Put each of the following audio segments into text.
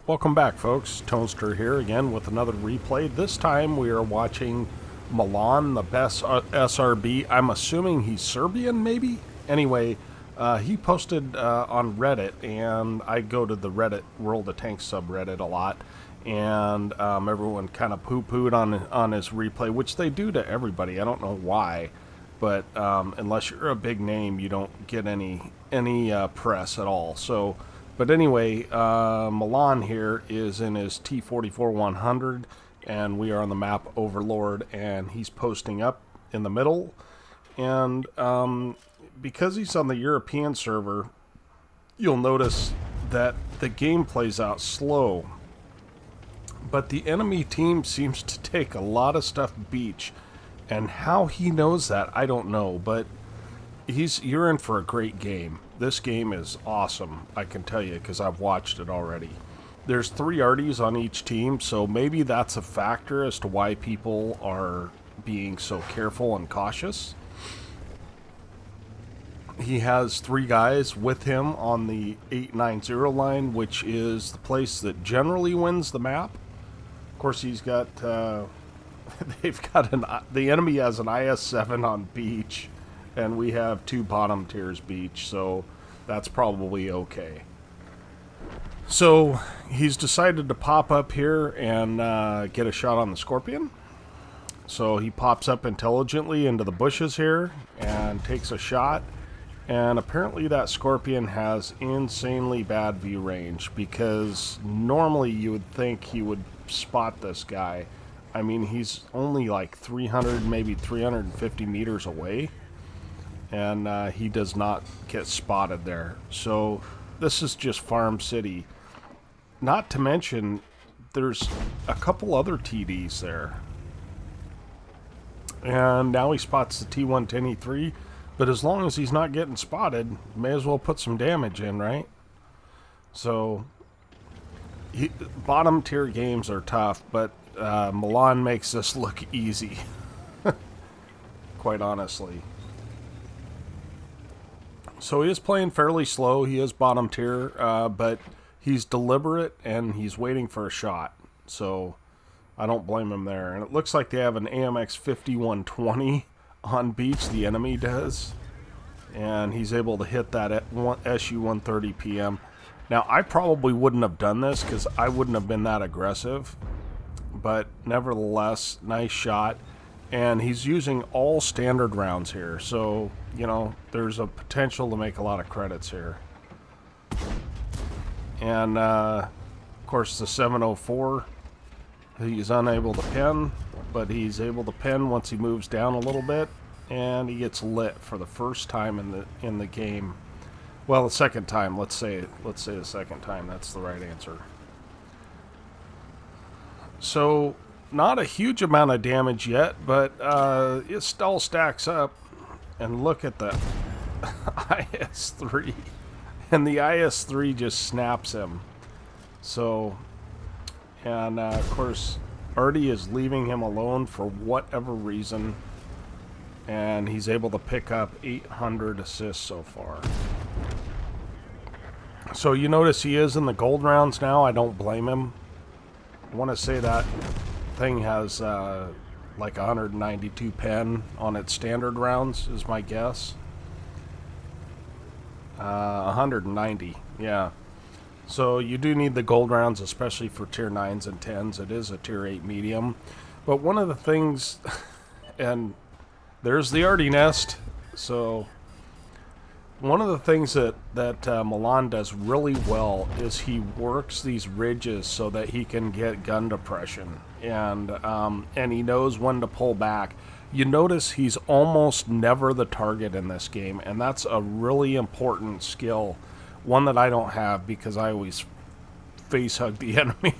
Welcome back, folks. Toaster here again with another replay. This time we are watching Milan, the best SRB. I'm assuming he's Serbian, maybe? Anyway, he posted on Reddit, and I go to the Reddit World of Tanks subreddit a lot, and everyone kind of poo-pooed on his replay, which they do to everybody. I don't know why, but unless you're a big name, you don't get any press at all. So... But anyway, Milan here is in his T-44-100, and we are on the map Overlord, and he's posting up in the middle. And because he's on the European server, you'll notice that the game plays out slow. But the enemy team seems to take a lot of stuff beach, and how he knows that, I don't know, but you're in for a great game. This game is awesome, I can tell you, because I've watched it already. There's 3 arties on each team, so maybe that's a factor as to why people are being so careful and cautious. He has 3 guys with him on the 890 line, which is the place that generally wins the map. Of course, he's got the enemy has an IS-7 on beach, and we have 2 bottom tiers beach, so that's probably okay. So he's decided to pop up here and get a shot on the Scorpion. So he pops up intelligently into the bushes here and takes a shot. And apparently that Scorpion has insanely bad view range, because normally you would think he would spot this guy. I mean, he's only like 300, maybe 350 meters away. And he does not get spotted there. So this is just Farm City. Not to mention, there's a couple other TDs there. And now he spots the T-110E3. But as long as he's not getting spotted, may as well put some damage in, right? So, bottom tier games are tough, but Milan makes this look easy. Quite honestly. So he is playing fairly slow. He is bottom tier, but he's deliberate and he's waiting for a shot. So I don't blame him there. And it looks like they have an AMX 5120 on beach, the enemy does. And he's able to hit that at SU-130 PM. Now, I probably wouldn't have done this because I wouldn't have been that aggressive. But nevertheless, nice shot. And he's using all standard rounds here, so, you know, there's a potential to make a lot of credits here. And, of course, the 704, he's unable to pin, but he's able to pin once he moves down a little bit, and he gets lit for the first time in the game. Well, the second time, let's say the second time, that's the right answer. So... not a huge amount of damage yet, but it still stacks up. And look at the IS-3. And the IS-3 just snaps him. So, and of course, Artie is leaving him alone for whatever reason. And he's able to pick up 800 assists so far. So you notice he is in the gold rounds now. I don't blame him. I want to say that thing has like 192 pen on its standard rounds is my guess. 190, yeah. So you do need the gold rounds, especially for tier 9s and 10s. It is a tier 8 medium. But one of the things, and there's the Artie nest, so one of the things that Milan does really well is he works these ridges so that he can get gun depression, and he knows when to pull back. You notice he's almost never the target in this game, and that's a really important skill, one that I don't have because I always face hug the enemy.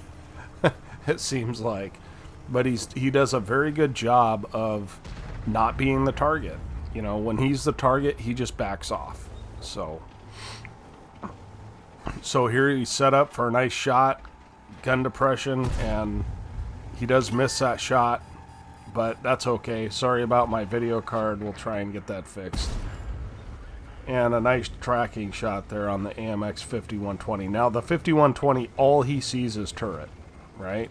It seems like, but he does a very good job of not being the target. You know, when he's the target, he just backs off. So here he's set up for a nice shot, gun depression, and he does miss that shot, but that's okay. Sorry about my video card. We'll try and get that fixed. And a nice tracking shot there on the AMX 5120. Now the 5120, all he sees is turret, right?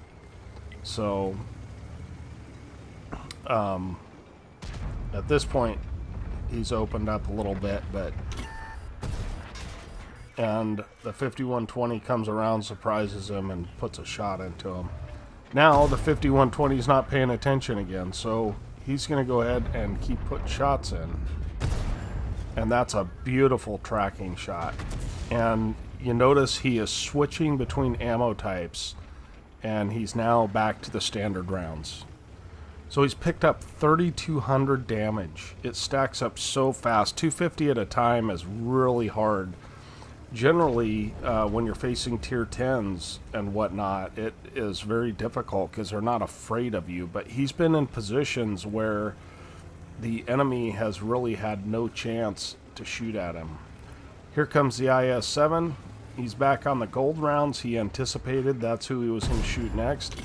So at this point, he's opened up a little bit, and the 5120 comes around, surprises him, and puts a shot into him. Now the 5120 is not paying attention again, so he's going to go ahead and keep putting shots in. And that's a beautiful tracking shot. And you notice he is switching between ammo types, and he's now back to the standard rounds. So he's picked up 3,200 damage. It stacks up so fast. 250 at a time is really hard. Generally, when you're facing tier 10s and whatnot, it is very difficult because they're not afraid of you. But he's been in positions where the enemy has really had no chance to shoot at him. Here comes the IS-7. He's back on the gold rounds. He anticipated that's who he was going to shoot next.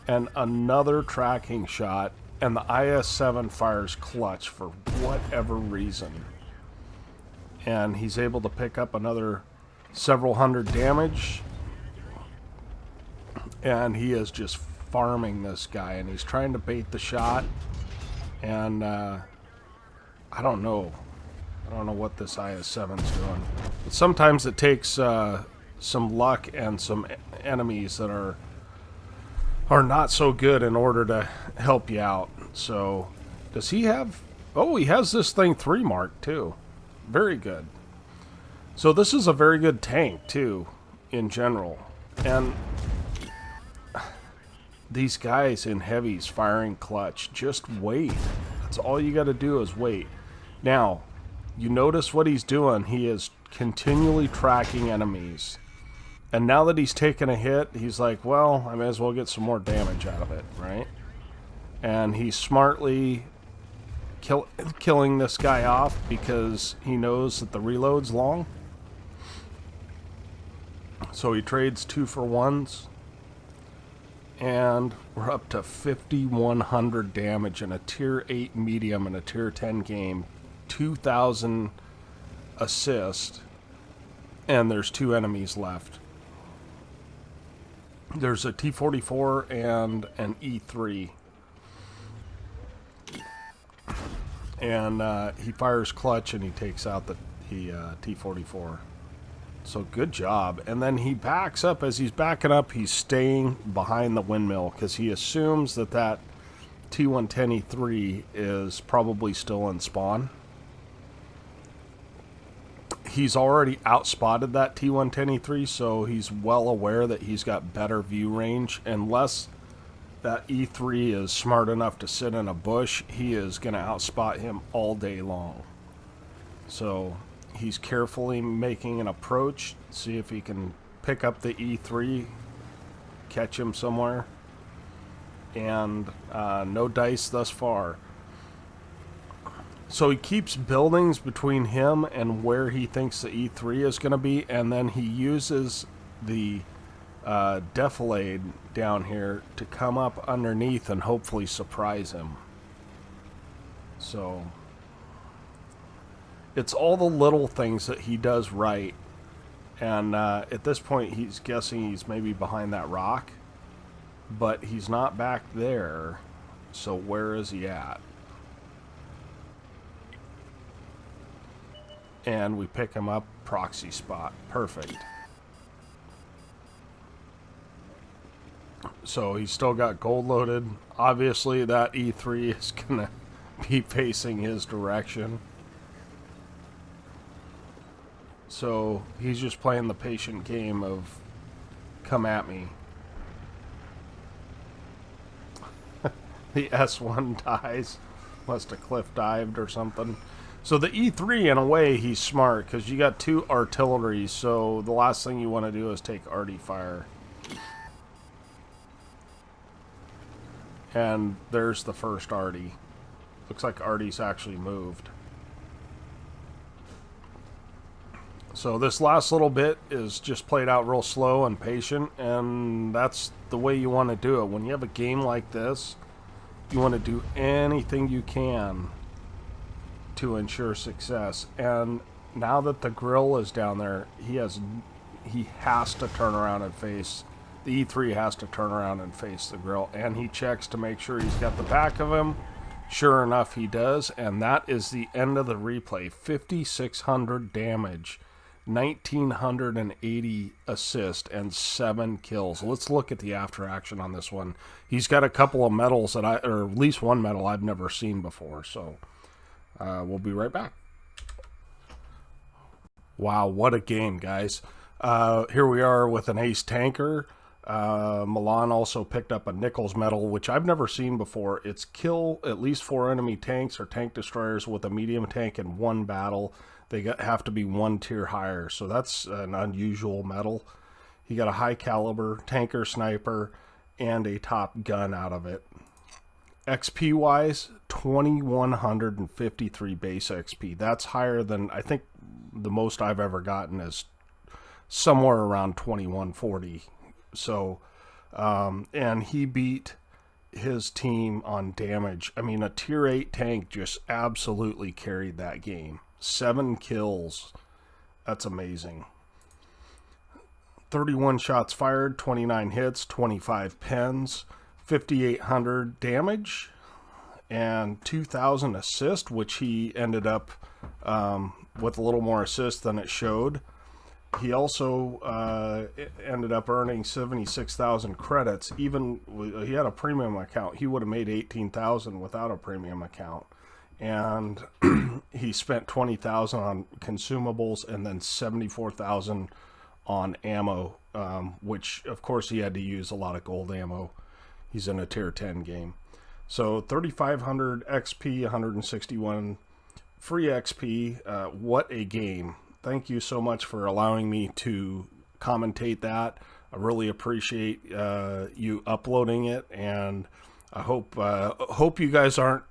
And another tracking shot, and the IS-7 fires clutch for whatever reason. And he's able to pick up another several hundred damage. And he is just farming this guy, and he's trying to bait the shot. And I don't know what this IS-7's doing. But sometimes it takes some luck and some enemies that are not so good in order to help you out. So, does he have... Oh, he has this thing 3 marked, too. Very good. So this is a very good tank, too, in general. And these guys in heavies firing clutch, just wait. That's all you got to do is wait. Now, you notice what he's doing. He is continually tracking enemies. And now that he's taken a hit, he's like, well, I may as well get some more damage out of it, right? And he's smartly killing this guy off because he knows that the reload's long. So he trades 2 for 1s. And we're up to 5,100 damage in a tier 8 medium and a tier 10 game. 2,000 assist. And there's 2 enemies left. There's a T-44 and an E3. And he fires clutch and he takes out the T-44. So good job. And then he backs up. As he's backing up, he's staying behind the windmill because he assumes that T-110 E3 is probably still in spawn. He's already outspotted that T-110 E3, so he's well aware that he's got better view range. Unless that E3 is smart enough to sit in a bush, he is going to outspot him all day long. So he's carefully making an approach, see if he can pick up the E3, catch him somewhere. And no dice thus far. So he keeps buildings between him and where he thinks the E3 is going to be, and then he uses the defilade down here to come up underneath and hopefully surprise him. So it's all the little things that he does right. And at this point, he's guessing he's maybe behind that rock. But he's not back there. So where is he at? And we pick him up, proxy spot. Perfect. So he's still got gold loaded. Obviously, that E3 is going to be facing his direction. So he's just playing the patient game of come at me. The S1 dies. Must have cliff dived or something. So the E3, in a way, he's smart because you got 2 artillery. So the last thing you want to do is take arty fire. And there's the first arty. Looks like arty's actually moved. So this last little bit is just played out real slow and patient, and that's the way you want to do it. When you have a game like this, you want to do anything you can to ensure success. And now that the grill is down there, he has to turn around and face the E3 has to turn around and face the grill, and he checks to make sure he's got the back of him. Sure enough, he does, and that is the end of the replay. 5,600 damage, 1,980 assist, and 7 kills. Let's look at the after action on this one. He's got a couple of medals or at least one medal I've never seen before, so we'll be right back. Wow, what a game, guys. Here we are with an ace tanker. Milan also picked up a Nichols medal, which I've never seen before. It's kill at least 4 enemy tanks or tank destroyers with a medium tank in one battle. They have to be 1 tier higher, so that's an unusual medal. He got a high caliber tanker sniper and a top gun out of it. XP wise, 2,153 base XP. That's higher than, I think the most I've ever gotten is somewhere around 2,140. So, and he beat his team on damage. I mean, a tier 8 tank just absolutely carried that game. 7 kills. That's amazing. 31 shots fired, 29 hits, 25 pens, 5,800 damage, and 2,000 assist, which he ended up with a little more assist than it showed. He also ended up earning 76,000 credits. Even he had a premium account. He would have made 18,000 without a premium account. And he spent 20,000 on consumables and then 74,000 on ammo, which of course he had to use a lot of gold ammo. He's in a tier 10 game. So 3,500 XP, 161 free XP. What a game. Thank you so much for allowing me to commentate that. I really appreciate you uploading it, and I hope you guys aren't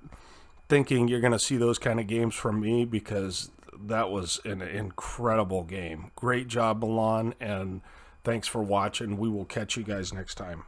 thinking you're going to see those kind of games from me, because that was an incredible game. Great job, Milan, and thanks for watching. We will catch you guys next time.